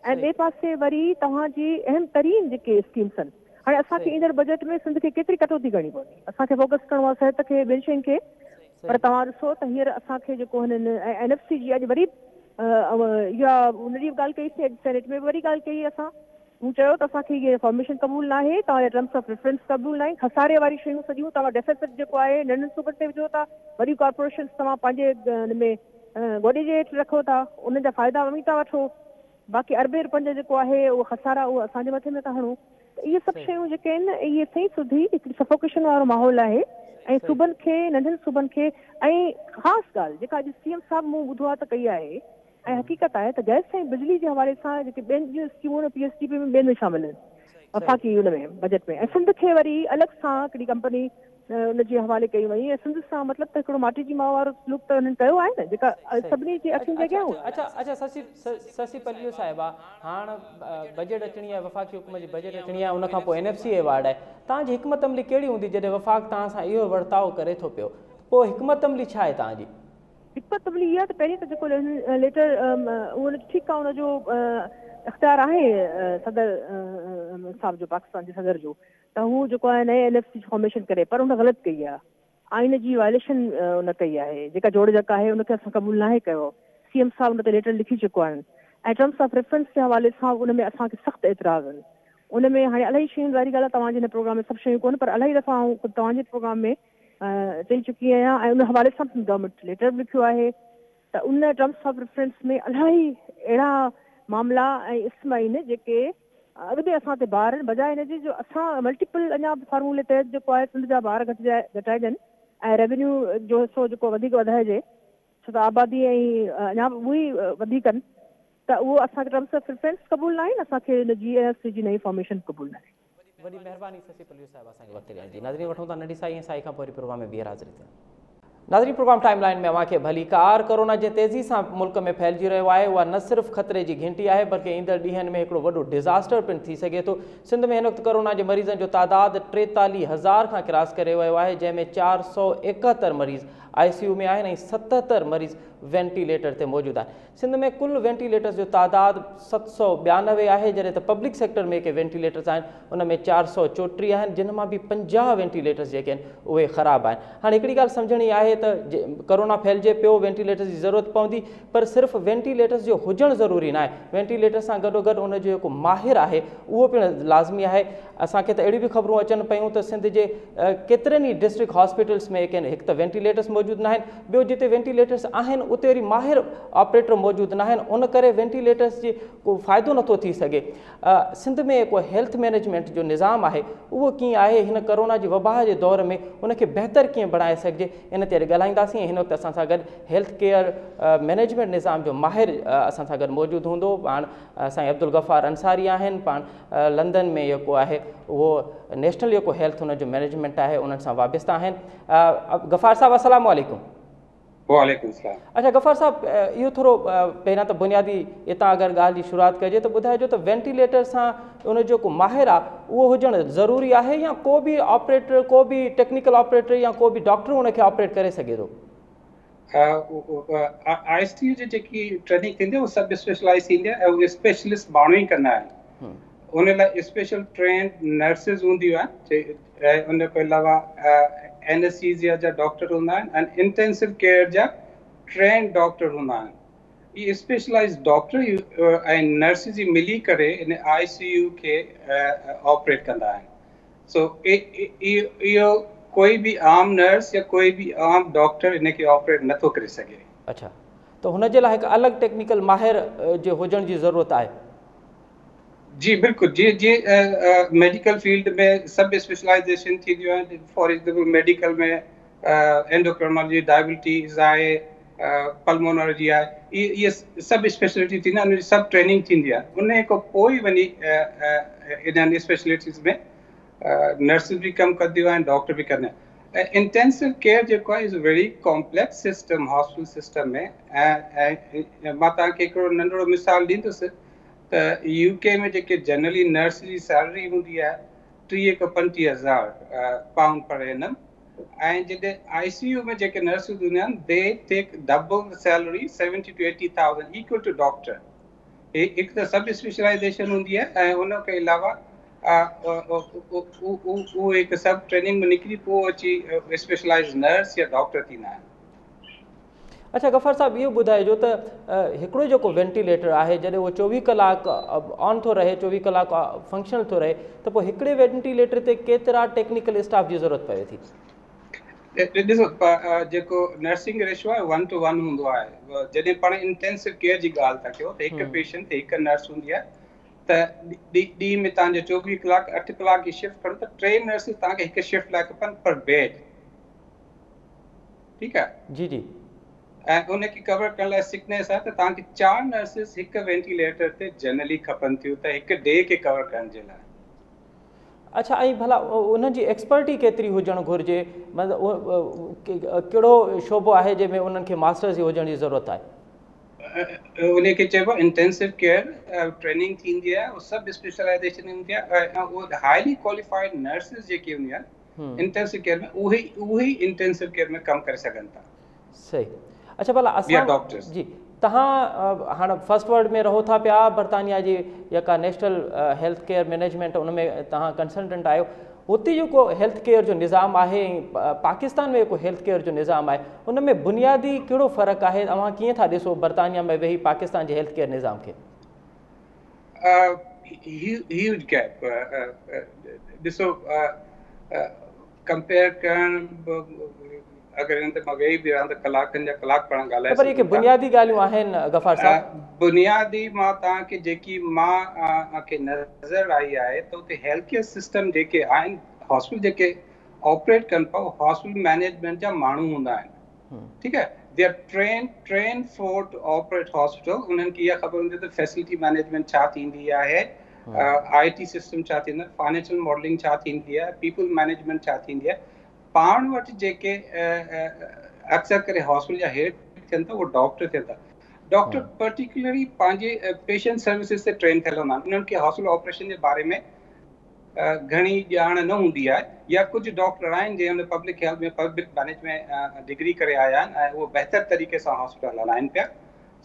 ऐं ॿिए पासे वरी तव्हांजी अहम तरीन जेके स्कीम्स आहिनि। हाणे असांखे ईंदड़ बजट में सिंध खे केतिरी कटौती करणी पवंदी, असांखे फोकस करिणो आहे सिहत खे ॿियनि शयुनि खे, पर तव्हां ॾिसो त हींअर असांखे जेको हिननि NFC जी अॼु वरी इहा हुनजी बि ॻाल्हि कईसीं, अॼु सेनेट में बि वरी ॻाल्हि कई असां। हू चयो त असांखे इहे फॉर्मेशन क़बूल न आहे, तव्हांजा टर्म्स ऑफ रेफरेंस क़बूल न आहिनि, खसारे वारी शयूं सॼियूं तव्हां डेफिसिट जेको आहे नंढनि सूबनि ते विझो था, वॾियूं कॉर्पोरेशन तव्हां पंहिंजे हिन में गोॾे जे हेठि रखो था, उन जा फ़ाइदा वञी था वठो, बाक़ी अरबे रुपयनि जेको आहे उहो खसारा उहो असांजे मथे में था हणो। त इहे सभु शयूं जेके आहिनि इहे सही सुधी हिकिड़ी सफोकेशन वारो माहौल आहे ऐं सूबनि खे नंढनि सूबनि खे ऐं ख़ासि ॻाल्हि जेका अॼु CM साहब मूं ॿुधो आहे त कई आहे ऐं हक़ीक़त आहे त गैस ऐं बिजली जे हवाले सां जेके ॿियनि जूं स्कीमूं PSDP में ॿियनि में शामिल आहिनि वफ़ाक़ी हुन में बजट में, ऐं सिंध खे वरी अलॻि सां हिकिड़ी कंपनी उनजे हवाले कई वई ऐं सिंध सां मतिलबु त हिकिड़ो माटी जी माउ वारो सलूक त हुननि कयो आहे न जेका सभिनी जे अखियुनि जे अॻियां हुआ। अच्छा शशि पल्लियो साहिबा, हाणे बजट अचणी आहे, वफ़ाक़ी हुकूमत जी बजट अचणी आहे, उनखां पोइ NFC एवार्ड आहे, तव्हांजी हिकमत अमली कहिड़ी हूंदी जॾहिं वफ़ाक़ तव्हां सां इहो वर्ताव करे थो पियो, पोइ हिकमत अमली छा आहे तव्हांजी? हिकमत अमली इहा त पहिरीं त जेको लेटर उहो ठीकु आहे उनजो इख़्तियार आहे सदर साहब जो, पाकिस्तान जे सदर जो, त हू जेको आहे नए NFC फॉर्मेशन करे, पर उन ग़लति कई आहे, आइन जी वायलेशन उन कई आहे, जेका जोड़ जक आहे उनखे असां क़बूल नाहे कयो। CM साहब उन ते लेटर लिखी चुको आहिनि ऐं टर्म्स ऑफ रेफरेंस जे हवाले सां उन में असांखे सख़्तु एतिराज़ आहिनि। उन में हाणे इलाही शयूं वारी ॻाल्हि आहे, तव्हांजे हिन प्रोग्राम में सभु शयूं कोन्हे, पर इलाही दफ़ा आऊं तव्हांजे प्रोग्राम में चई चुकी आहियां ऐं उन हवाले सां गवर्नमेंट लेटर बि लिखियो आहे त उन टर्म्स ऑफ रेफरेंस में इलाही अहिड़ा मामला ऐं इस्म आहिनि जेके अॻिते असां ते ॿार आहिनि, बजाए हिनजी जो असां मल्टीपल अञा फार्मूले तहत जेको आहे सिंध जा ॿार घटाइजनि ऐं रेवेन्यू जो हिसो जेको वधीक वधाइजे, छो त आबादी ऐं अञा उहे वधीक आहिनि, त उहो असांखे टर्म्स ऑफ रेफरेंस क़बूल न आहिनि, असांखे GST जी नई फॉर्मेशन क़बूल न आहे। वॾी महिरबानी शशि पल्लियो साहिब असांखे वक़्तु ॾियण जी। नाज़रीन वठूं था नंढी साई ऐं साई खां पोइ प्रोग्राम में ॿीहर हाज़िरी थिया। नाज़रीन प्रोग्राम टाइम लाइन में अव्हांखे भली कार कोरोना जे तेज़ी सां मुल्क में फैलिजी रहियो आहे, उहा न सिर्फ़ु ख़तरे जी घंटी आहे बल्कि ईंदड़ ॾींहंनि में हिकिड़ो वॾो डिज़ास्टर पिणु थी सघे थो। सिंध में हिन वक़्तु कोरोना जे मरीज़नि जो तादादु 43,000 खां क्रॉस करे वियो आहे, जंहिंमें 471 मरीज़ ICU में आहिनि ऐं 77 मरीज़ वेंटिलेटर ते मौजूदु आहिनि। सिंध में कुल वेंटिलेटर्स जो तादादु 792 आहे, जॾहिं त पब्लिक सेक्टर में जेके वेंटिलेटर्स आहिनि उन में 434 आहिनि, जिन मां बि 50 वेंटिलेटर्स जेके आहिनि उहे ख़राबु आहिनि। हाणे हिकिड़ी ॻाल्हि सम्झणी आहे त कोरोना फैलिजे पियो, वेंटिलेटर्स जी ज़रूरत पवंदी, पर सिर्फ़ु वेंटिलेटर्स जो हुजणु ज़रूरी न आहे, वेंटिलेटर सां गॾोगॾु उन जो जेको माहिर आहे उहो पिणु लाज़मी आहे। असांखे त अहिड़ियूं बि ख़बरूं अचनि पियूं त सिंध जे केतिरनि ई डिस्ट्रिक्ट हॉस्पिटल्स में हिकु त वेंटिलेटर्स मौजूदु न आहिनि, ॿियो जिते वेंटिलेटर्स आहिनि उते वरी माहिर ऑपरेटर मौजूदु न आहिनि, उन करे वेंटिलेटर्स जी को फ़ाइदो नथो थी सघे। सिंध में को हेल्थ मैनेजमेंट जो निज़ाम आहे उहो कीअं आहे, हिन कोरोना जी वबा जे दौर में उनखे बहितर कीअं बणाए सघिजे, इन ते ॻाल्हाईंदासीं। हिन वक़्तु असां सां गॾु हेल्थ केयर मैनेजमेंट निज़ाम जो माहिर असां सां गॾु मौजूदु हूंदो, पाण साईं अब्दुल गफ़ार अंसारी आहिनि, पाण लंदन में जेको आहे उहो नेशनल जेको हेल्थ हुन जो मैनेजमेंट आहे उन्हनि सां वाबस्ता आहिनि। गफ़ार साहब अस्सलाम वालेकुम। वालेकुम सलाम। अच्छा गफ़ार साहब, इहो थोरो पहिरियां त बुनियादी हितां अगरि ॻाल्हि जी शुरूआत कजे त ॿुधाइजो त वेंटिलेटर सां उन जो को माहिर आहे उहो हुजणु ज़रूरी आहे या को बि ऑपरेटर, को बि टेक्निकल ऑपरेटर या को बि डॉक्टर उनखे ऑपरेट करे सघे थो? ICU जी जेकी ट्रेनिंग थींदी आहे उहो सब स्पेशलाइज़ थींदी आहे ऐं उहे स्पेशलिस्ट माण्हू ई कंदा आहिनि। उन लाइ स्पेशल ट्रेन नर्सिस हूंदियूं आहिनि ऐं उन खां अलावा एनेस्थीसिया जा डॉक्टर हूंदा आहिनि ऐं इंटेंसिव केयर जा ट्रेन डॉक्टर हूंदा आहिनि। इहे स्पेशलाइज़ डॉक्टर ऐं नर्सिस जी मिली करे इन ICU खे ऑपरेट कंदा आहिनि। सो इहो कोई भी आम नर्स या कोई भी आम डॉक्टर इनखे ऑपरेट नथो करे सघे। अच्छा, तो हुन जे लाइ हिकु अलॻि टेक्निकल माहिर जो हुजण जी ज़रूरत आहे? जी बिल्कुलु, जीअं मेडिकल फील्ड में सब स्पेशलाइजेशन थींदियूं आहिनि। फॉर एग्जाम्पल मेडिकल में एंडोक्राइनोलॉजी, डायबिटीज़ आहे, पल्मोनोलॉजी आहे, इहे सब स्पेशलिटी थींदा आहिनि, उनजी सब ट्रेनिंग थींदी आहे। उन खां पोइ वञी इन्हनि स्पेशलिटीज़ में नर्सिस भी कम करदियूं आहिनि, डॉक्टर भी कंदा आहिनि। इंटेंसिव केयर जेको आहे is very complex system hospital system में ऐं मां तव्हांखे हिकिड़ो नंढिड़ो मिसाल ॾींदुसि त यूके में जेके जनरली नर्स जी सैलरी हूंदी आहे 35,000 पाउंड पर एनम ऐं जॾहिं ICU में जेके नर्सियूं हूंदियूं आहिनि they take double the salary 70 to 80,000 equal to doctor. हिकु त सब स्पेशलाइजेशन हूंदी आहे ऐं उन खां अलावा उहो हिकु सब ट्रेनिंग में निकिरी पोइ अची स्पेशलाइज़ नर्स या डॉक्टर थींदा आहिनि। अच्छा गफ़ार साहब इहो ॿुधाइजो त हिकिड़ो जेको वेंटिलेटर आहे जॾहिं उहो 24 कलाक ऑन थो रहे 24 कलाक फंक्शनल थो रहे त पोइ हिकिड़े वेंटिलेटर ते केतिरा टेक्निकल स्टाफ जी ज़रूरत पवे थी? ॾिसो जेको नर्सिंग रेशो आहे 1 to 1 हूंदो आहे। जॾहिं पाण इंटेंसिव केयर जी ॻाल्हि था कयो त हिकु पेशेंट ते हिकु नर्स हूंदी आहे त ॾींहं में तव्हांजो 24 कलाक 8 कलाक जी शिफ्ट खणो त 3 नर्सिस तव्हांखे हिकु शिफ्ट लाइ खपनि पर बेड। ठीकु आहे जी जी। ऐं उनखे कवर करण लाइ सिकनेस आहे त तव्हांखे 4 नर्सिस हिकु वेंटिलेटर ते जनरली खपनि थियूं त हिकु डे खे कवर करण जे लाइ। अच्छा ऐं भला उन्हनि जी एक्सपर्टी केतिरी हुजणु घुरिजे मतिलबु कहिड़ो शोबो आहे जंहिंमें उन्हनि खे मास्टर्स जी हुजण जी ज़रूरत आहे? उनखे चइबो आहे इंटेंसिव केयर ट्रेनिंग थींदी आहे उहो सब स्पेशलाइजेशन हूंदी आहे ऐं उहो हाईली क्वालिफाइड नर्सिस जेके हूंदियूं आहिनि इंटेंसिव केयर में उहे ई इंटेंसिव केयर में कमु करे सघनि था। सही। अच्छा भला असां जी तव्हां हाणे फर्स्ट वर्ल्ड में रहो था पिया बर्तानिया जी जेका नेशनल हेल्थ केयर मैनेजमेंट उन में तव्हां कंसल्टेंट आहियो हुते जेको हेल्थ केयर जो निज़ाम आहे पाकिस्तान में जेको हेल्थ केयर जो निज़ाम आहे उन में बुनियादी कहिड़ो फ़र्क़ु आहे? तव्हां कीअं था ॾिसो बर्तानिया में वेही पाकिस्तान जे हेल्थ केयर निज़ाम खे? ह्यूज गैप ॾिसो कंपेयर करण अगर इन ते मां वेही बि रहां त कलाकनि जा कलाक पाण ॻाल्हाए पर ये बुनियादी ॻाल्हियूं आहिनि गफ़ार साहब। बुनियादी मां तव्हांखे जेकी मां खे नज़र आई आहे त उते हेल्थ केयर सिस्टम जेके आहिनि हॉस्पिटल जेके ऑपरेट कनि पिया हॉस्पिटल मैनेजमेंट जा माण्हू हूंदा आहिनि। ठीकु आहे they are train for to operate hospital. उन्हनि खे इहा ख़बर हूंदी त फैसिलिटी मैनेजमेंट छा थींदी आहे IT सिस्टम छा थींदो आहे फाइनेंशियल मॉडलिंग छा थींदी आहे पीपल मैनेजमेंट छा थींदी आहे। पाण वटि जेके अक्सर करे हॉस्पिटल जा हेड थियनि था उहो डॉक्टर थियनि था। डॉक्टर पर्टिकुलरली पंहिंजे पेशेंट सर्विसिस ते ट्रेन थियल हूंदा आहिनि। उन्हनि खे हॉस्पिटल ऑपरेशन जे बारे में घणी ॼाण न हूंदी आहे या कुझु डॉक्टर आहिनि जंहिं पब्लिक हेल्थ में पब्लिक मैनेजमेंट डिग्री करे आया आहिनि ऐं उहो बहितर तरीक़े सां हॉस्पिटल हलाइनि पिया।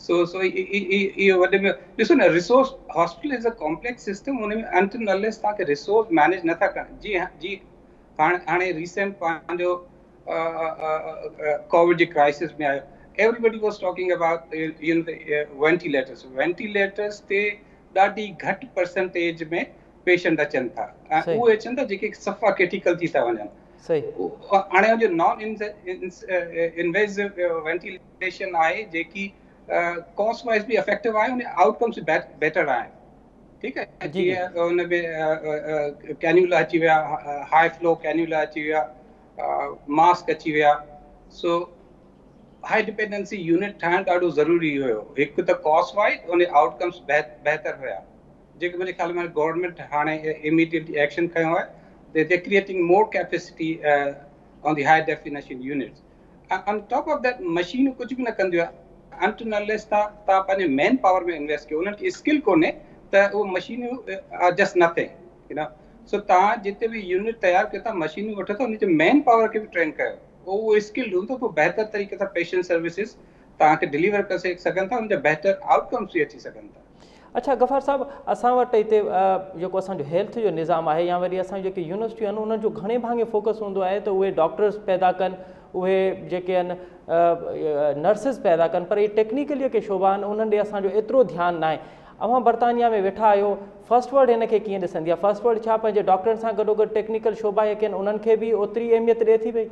सो इहो वॾे में ॾिसो न resource hospital is a complex system. उन में अनटिल अनलेस तव्हांखे रिसोर्स मैनेज नथा कनि। जी हाणे रिसेंट पंहिंजो कोविड जी क्राइसिस में आयो everybody was talking about ventilators ते ॾाढी घटि परसेंटेज में पेशेंट अचनि था ऐं उहे अचनि था जेके सफ़ा क्रिटिकल थी था वञनि। हाणे जो नॉन इन्वेसिव वेंटिलेशन आहे जेकी कॉस्ट वाइज बि इफेक्टिव आहे उन आउटकम्स बेटर आहिनि। ठीकु आहे जीअं हुन में कैन्यूला अची विया हाई फ्लो कैन्यूला अची विया मास्क अची विया। सो हाई डिपेंडेंसी यूनिट ठाहिणु ॾाढो ज़रूरी हुयो। हिकु त कॉस्ट वाइज उन आउटकम्स बहितर हुया जेके मुंहिंजे ख़्याल में गवर्नमेंट हाणे इमीडिएट एक्शन खयो आहे they creating more capacity on the high definition units. On top of that मशीनूं कुझु बि न कंदियूं आहे अनटिल अनलेस तव्हां पंहिंजे मैन पावर में इन्वेस्ट कयो। उन्हनि खे स्किल कोन्हे त उहो मशीनूं are just nothing you know. So तव्हां जिते बि यूनिट तयारु कयो था मशीनूं वठो था उनजे मैन पावर खे बि ट्रेन कयो उहो स्किल हूंदो पोइ बहितर तरीक़े सां पेशेंट सर्विसिस तव्हांखे डिलीवर करे सघनि था उनजा बहितर आउटकम्स बि अची सघनि था। अच्छा गफ़ार साहब असां वटि हिते जेको असांजो हेल्थ जो निज़ाम आहे या वरी असांजी जेके यूनिवर्सिटियूं आहिनि उन्हनि जो घणे भाङे फोकस हूंदो आहे त उहे डॉक्टर्स पैदा कनि उहे जेके आहिनि नर्सिस पैदा कनि पर इहे टेक्निकल जेके शोबा आहिनि उन्हनि ॾे असांजो एतिरो ध्यानु न आहे। अवां बर्तानिया में वेठा आहियो फर्स्ट वर्ल्ड हिन खे कीअं ॾिसंदी आहे? फर्स्ट वर्ल्ड छा पंहिंजे डॉक्टरनि सां गॾोगॾु टेक्निकल शोबा जेके आहिनि उन्हनि खे बि ओतिरी अहमियत ॾिए थी पई?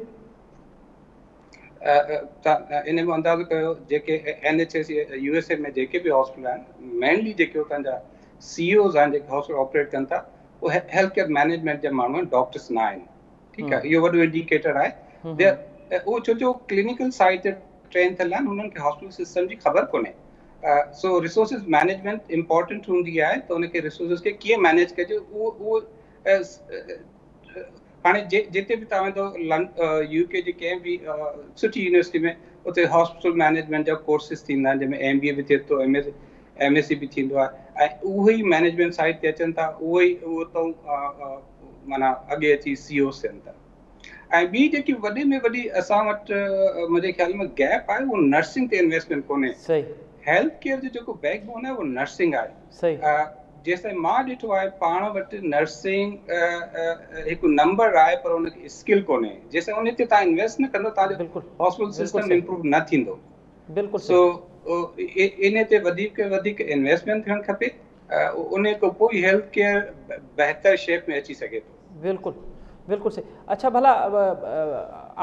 इन में अंदाज़ो कयो जेके NHS USA में जेके बि हॉस्पिटल आहिनि मेनली जेके उतां जा CEOs आहिनि जेके हॉस्पिटल ऑपरेट कनि था उहे हेल्थ केयर मैनेजमेंट जा माण्हू आहिनि डॉक्टर्स न आहिनि। ठीकु आहे इहो वॾो इंडिकेटर आहे। उहो छो जो क्लिनिकल साइड ते ट्रेन थियल आहिनि हुननि खे हॉस्पिटल सिस्टम जी ख़बर कोन्हे। सो रिसोर्सिस मैनेजमेंट इम्पॉर्टेंट हूंदी आहे त उनखे रिसोर्सिस खे कीअं मैनेज कजे उहो हाणे जिते बि तव्हां वेंदो यूके जे कंहिं बि सुठी यूनिवर्सिटी में उते हॉस्पिटल मैनेजमेंट जा कोर्सिस थींदा आहिनि जंहिंमें MBA बि थिए थो, MSc बि थींदो आहे ऐं उहो ई मैनेजमेंट साइड ते अचनि था, उहो तो माना अॻे अची CEOs थियनि था। ऐं ॿी जेकी वॾे में वॾी असां वटि मुंहिंजे ख़्याल में गैप आहे उहो नर्सिंग ते इन्वेस्टमेंट कोन्हे। हेल्थ केयर जो जेको बैकबोन आहे उहो नर्सिंग आहे। जेसिताईं मां ॾिठो आहे पाण वटि नर्सिंग हिकु नंबर आहे पर उनखे स्किल कोन्हे। जेसिताईं उन ते तव्हां इन्वेस्ट न कंदो तव्हांजो हॉस्पिटल सिस्टम इम्प्रूव न थींदो। सो इन ते वधीक इन्वेस्टमेंट थियणु खपे, उन खां पोइ हेल्थ केयर बहितर शेप में अची सघे थो। बिल्कुलु सही। अच्छा भला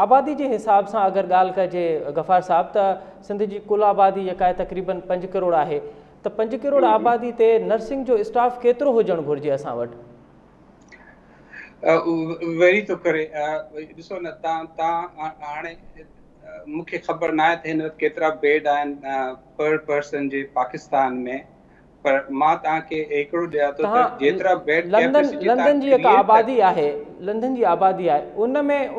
आबादी जे हिसाब सां अगरि ॻाल्हि कजे गफ़ार साहब त सिंध जी कुल आबादी जेका आहे तक़रीबन 5 करोड़ आहे, त 5 करोड़ आबादी ते नर्सिंग जो स्टाफ केतिरो हुजणु घुरिजे असां वटि? वेरी थो करे ॾिसो न तव्हां हाणे मूंखे ख़बर न आहे त हिन वक़्तु केतिरा बेड आहिनि पर पर्सन जे पाकिस्तान में, पर मां तव्हांखे हिकिड़ो ॾियां थो त जेतिरा बेड लंदन जी जेका आबादी आहे, लंदन जी आबादी आहे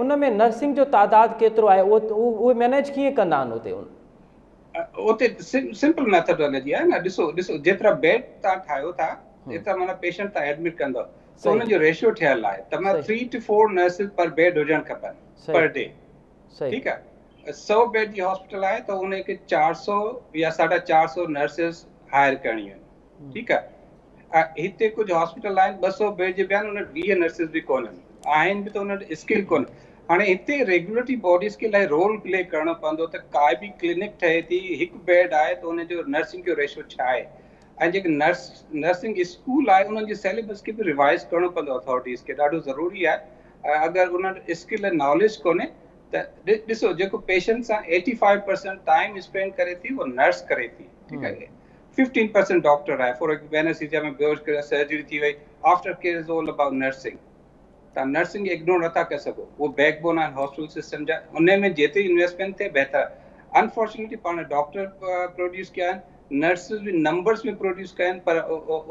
उन में नर्सिंग जो तादाद केतिरो आहे, उहे मैनेज कीअं कंदा आहिनि उते सिंपल मेथडोलॉजी आहे न। ॾिसो जेतिरा बेड तव्हां ठाहियो था एतिरा माना पेशेंट तव्हां एडमिट कंदो त उन जो रेशियो ठहियलु आहे त मां 3 to 4 नर्सिस पर बेड हुजणु खपनि पर डे। ठीकु आहे, 100 बेड जी हॉस्पिटल आहे त उनखे 400 या 450 नर्सिस हायर करणियूं आहिनि। ठीकु आहे, हिते कुझु हॉस्पिटल आहिनि 200 बेड जे ॿिया उन 20 नर्सिस बि कोन्हनि आहिनि बि त उन वटि स्किल कोन्हे। हाणे हिते रेगुलेटरी बॉडीज़ खे लाइ रोल प्ले करणो पवंदो त का बि क्लिनिक ठहे थी, हिकु बेड आहे त उनजो नर्सिंग जो रेशियो छा आहे, ऐं जेके नर्सिंग स्कूल आहे उन्हनि जे सिलेबस खे बि रिवाइज़ करणो पवंदो अथॉरिटीज़ खे, ॾाढो ज़रूरी आहे। अगरि उन वटि स्किल ऐं नॉलेज कोन्हे त ॾिसो जेको पेशेंट सां 85% टाइम स्पेंड करे थी उहो नर्स करे थी। ठीकु आहे, 15% डॉक्टर आहे। फॉर एनेस्थीसिया में बेहोश करे सर्जरी थी वई, after care is all about nursing. तव्हां नर्सिंग इग्नोर नथा करे सघो, उहो बैकबोन आहे हॉस्पिटल सिस्टम जा, उन में जेतिरी इन्वेस्टमेंट थिए बहितर। अनफॉर्चुनेटली पाण डॉक्टर प्रोड्यूस कया आहिनि, नर्सिस बि नंबर्स में प्रोड्यूस कया आहिनि पर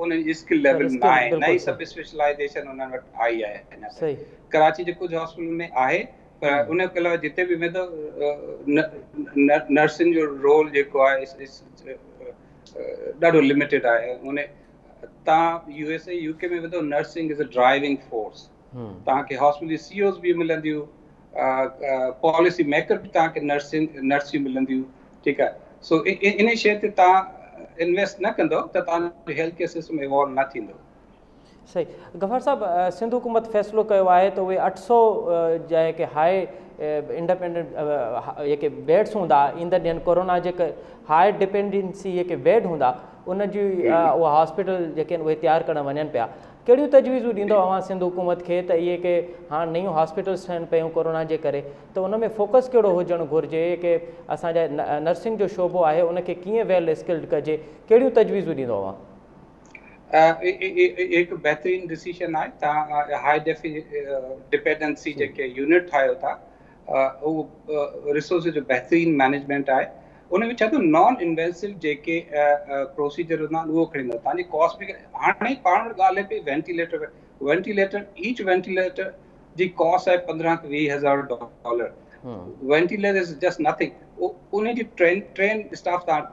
उन जी स्किल लेवल न आहे, नई सब स्पेशलाइजेशन उन्हनि वटि आई आहे। कराची जे कुझु हॉस्पिटल में आहे पर उन खां अलावा जिते बि वेंदो नर्सिंग जो रोल जेको आहे ॾाढो लिमिटेड आहे। उन तव्हां USA UK में वेंदो nursing is a driving force. तव्हांखे हॉस्पिटल CEOs बि मिलंदियूं, पॉलिसी मेकर बि तव्हांखे नर्सियूं मिलंदियूं। ठीकु आहे, सो इन शइ ते तव्हां इन्वेस्ट न कंदो त तव्हांजो हेल्थ केयर सिस्टम इवॉल्व न थींदो। सही। गफ़ार साहब, सिंध हुकूमत फ़ैसिलो कयो आहे त उहे 800 जेके हाई इंडिपेंडेंट जेके बेड्स हूंदा ईंदड़ ॾींहंनि कोरोना जेके हाई डिपेंडेंसी जेके बेड हूंदा उनजी उहा हॉस्पिटल जेके आहिनि उहे तयारु करणु वञनि पिया। कहिड़ियूं तजवीज़ूं ॾींदो अव्हां सिंध हुकूमत खे त इहे के हाणे नयूं हॉस्पिटल्स ठहनि पियूं कोरोना जे करे, त उन में फोकस कहिड़ो हुजणु घुरिजे कि असांजा नर्सिंग जो शोबो आहे उनखे कीअं वेल स्किल्ड कजे, कहिड़ियूं तजवीज़ूं ॾींदो अव्हां? हिकु बहितरीनु डिसीजन आहे। तव्हां हाई डिपेंडेंसी जेके यूनिट ठाहियो था उहो रिसोर्स जो बहितरीनु मैनेजमेंट आहे। उन में छा थो नॉन इन्वेसिव जेके प्रोसीजर हूंदा आहिनि उहो खणी ईंदो, तव्हांजी कॉस्ट बि हाणे पाण वटि ॻाल्हि पई वेंटिलेटर ईच वेंटिलेटर जी कॉस्ट आहे $15,000 to $20,000। Ventilator is just nothing. उन जी ट्रेन स्टाफ तव्हां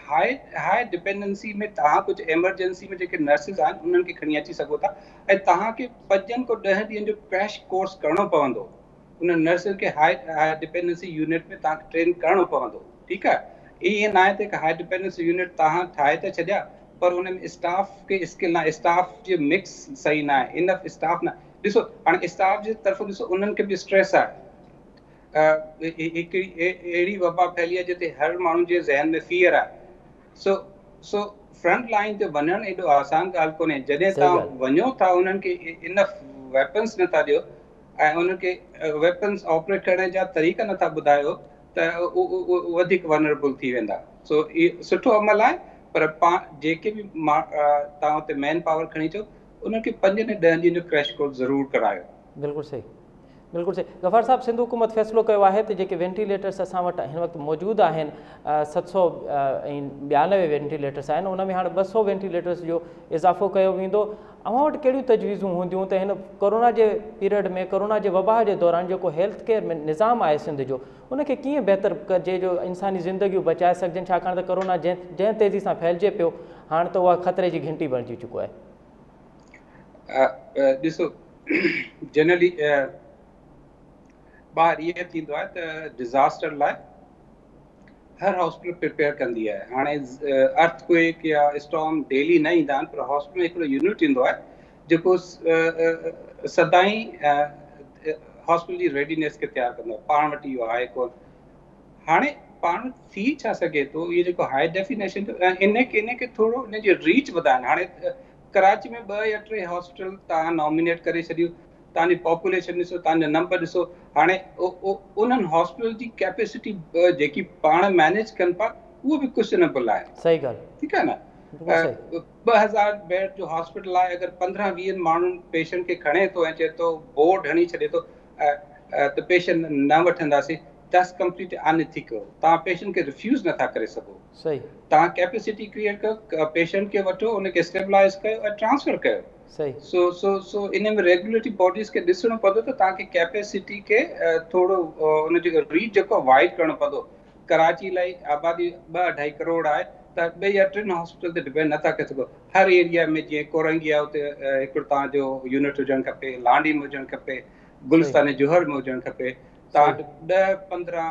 हाई डिपेंडेंसी में तव्हां कुझु एमरजेंसी में जेके नर्सिस आहिनि उन्हनि खे खणी अची सघो था ऐं तव्हांखे 5 खां 10 ॾींहंनि जो क्रैश कोर्स करणो पवंदो। उन नर्सिस खे हाई डिपेंडेंसी यूनिट में तव्हांखे ट्रेन करणो पवंदो। ठीकु आहे, ईअं न आहे त हिकु हाई डिपेंडेंसी यूनिट तव्हां ठाहे त छॾिया पर उन में स्टाफ खे स्किल न आहे, स्टाफ जो मिक्स सही न आहे, इनफ स्टाफ न। ॾिसो हाणे स्टाफ जे तरफ़ो ॾिसो उन्हनि खे बि स्ट्रेस आहे। हिकिड़ी अहिड़ी वबा फैली आहे जिते हर माण्हू जे ज़हन में फियर आहे। सो फ्रंट लाइन ते वञणु एॾो आसान ॻाल्हि कोन्हे। जॾहिं तव्हां वञो था उन्हनि खे इनफ वेपन्स नथा ॾियो ऐं उन्हनि खे वेपन्स ऑपरेट करण जा तरीक़ा नथा ॿुधायो त वधीक वनरेबल थी वेंदा। सो इहो सुठो अमल आहे पर जेके बि तव्हां हुते मैन पावर खणी अचो उन्हनि खे 5 ने 10 ॾींहनि जो क्रैश कोर्स ज़रूरु करायो। बिल्कुलु सही, बिल्कुलु सही। गफ़ार साहब, सिंध हुकूमत फ़ैसिलो कयो आहे त जेके वेंटिलेटर्स असां वटि हिन वक़्तु मौजूदु आहिनि 792 वेंटिलेटर्स आहिनि, उन में हाणे 200 वेंटिलेटर्स जो इज़ाफ़ो कयो वेंदो। अव्हां वटि कहिड़ियूं तजवीज़ूं हूंदियूं त हिन कोरोना जे पीरियड में, कोरोना जे वबा जे दौरान जेको हेल्थ केयर में निज़ाम आहे सिंध जो, उनखे कीअं बहितर कजे जो इंसानी ज़िंदगियूं बचाए सघजनि, छाकाणि त कोरोना जंहिं तेज़ी सां फैलिजे पियो, हाणे त उहा ख़तरे जी घंटी बणिजी चुको आहे। ॾिसो, जनरली ॿाहिरि इहे थींदो आहे त डिज़ास्टर लाइ हर हॉस्पिटल प्रिपेयर कंदी आहे। हाणे अर्थक्वेक या स्टॉर्म डेली न ईंदा आहिनि, पर हॉस्पिटल में हिकिड़ो यूनिट ईंदो आहे जेको सदाई हॉस्पिटल जी रेडीनेस खे तयारु कंदो आहे। पाण वटि इहो आहे कोन। हाणे पाण थी छा सघे थो, इहो जेको हाई डेफिनेशन इनखे थोरो इन जी रीच वधाइनि। हाणे कराची में 2 या 3 हॉस्पिटल तव्हां नॉमिनेट करे छॾियो, तव्हांजी पॉपुलेशन ॾिसो, तव्हांजा नंबर ॾिसो। हाणे उन्हनि हॉस्पिटल जी कैपेसिटी जेकी पाण मैनेज कनि पिया, उहो बि क्वेश्चनेबल आहे। सही ॻाल्हि, ठीकु आहे न। 2000 बेड जो हॉस्पिटल आहे, अगरि 15-20 माण्हुनि पेशेंट खे खणे थो ऐं चए थो बोर्ड हणी छॾे थो त पेशेंट न वठंदासीं, दैट्स कंप्लीटली अनएथिकल। तव्हां पेशेंट खे रिफ्यूज़ नथा करे सघो। सही। तव्हां कैपेसिटी क्रिएट कयो, पेशेंट खे वठो, उनखे स्टेबलाइज़ कयो ऐं ट्रांसफर कयो। सही। सो इन में रेगुलेटरी बॉडीज़ खे ॾिसणो पवंदो त तव्हांखे कैपेसिटी खे थोरो उन जो रीच जेको वाइड करणो पवंदो। कराची लाइ आबादी 2-2.5 करोड़ आहे, त 2 या 3 हॉस्पिटल ते डिपेंड नथा करे सघो। हर एरिया में जीअं कोरंगी आहे, उते हिकिड़ो तव्हांजो यूनिट हुजणु खपे, लांडी में हुजणु खपे, गुलिस्तान जोहर में हुजणु खपे। तव्हां 10-15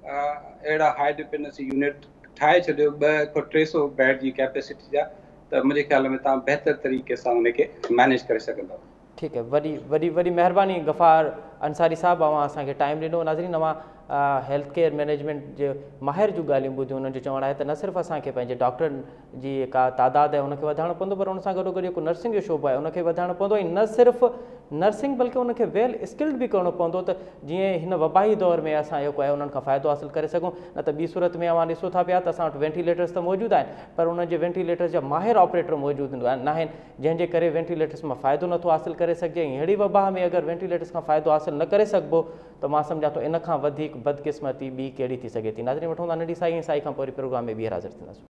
अहिड़ा हाई डिपेंडेंसी यूनिट ठाहे छॾियो 200-300 बेड जी कैपेसिटी जा, त मुंहिंजे ख़्याल में तव्हां बहितर तरीक़े सां उनखे मैनेज करे सघंदव। ठीकु आहे, वॾी वॾी वॾी महिरबानी गफ़ार अंसारी साहब, अवां असांखे टाइम ॾिनो। नाज़रीन, अवां हेल्थ केयर मैनेजमेंट जे माहिर जूं ॻाल्हियूं ॿुधियूं। उन्हनि जो चवणु आहे त न सिर्फ़ु असांखे पंहिंजे डॉक्टरनि जी का तादाद आहे उनखे वधाइणो पवंदो, पर उन सां गॾोगॾु जेको नर्सिंग जो शोबो आहे उनखे वधाइणो पवंदो। ऐं न सिर्फ़ु नर्सिंग बल्कि उनखे वेल स्किल्ड बि करणो पवंदो, त जीअं हिन वबाई दौर में असां जेको आहे उन्हनि खां फ़ाइदो हासिलु करे सघूं। न त ॿी सूरत में अवां ॾिसो था पिया त असां वटि वेंटिलेटर्स त मौजूदु आहिनि, पर उन्हनि जे वेंटिलेटर्स जा माहिर ऑपरेटर मौजूदु न आहिनि, जंहिंजे करे वेंटिलेटर्स मां फ़ाइदो नथो हासिलु करे सघिजे। ऐं अहिड़ी वबा में अगरि वेंटिलेटर्स खां फ़ाइदो हासिलु न करे सघिबो, त मां सम्झां थो इन खां वधीक बदकिस्मती ॿी कहिड़ी थी सघे थी। नाज़रीन, वठूं था नंढी साई, ऐं साई खां पोइ वरी प्रोग्राम में ॿीहर हाज़िर थींदासीं।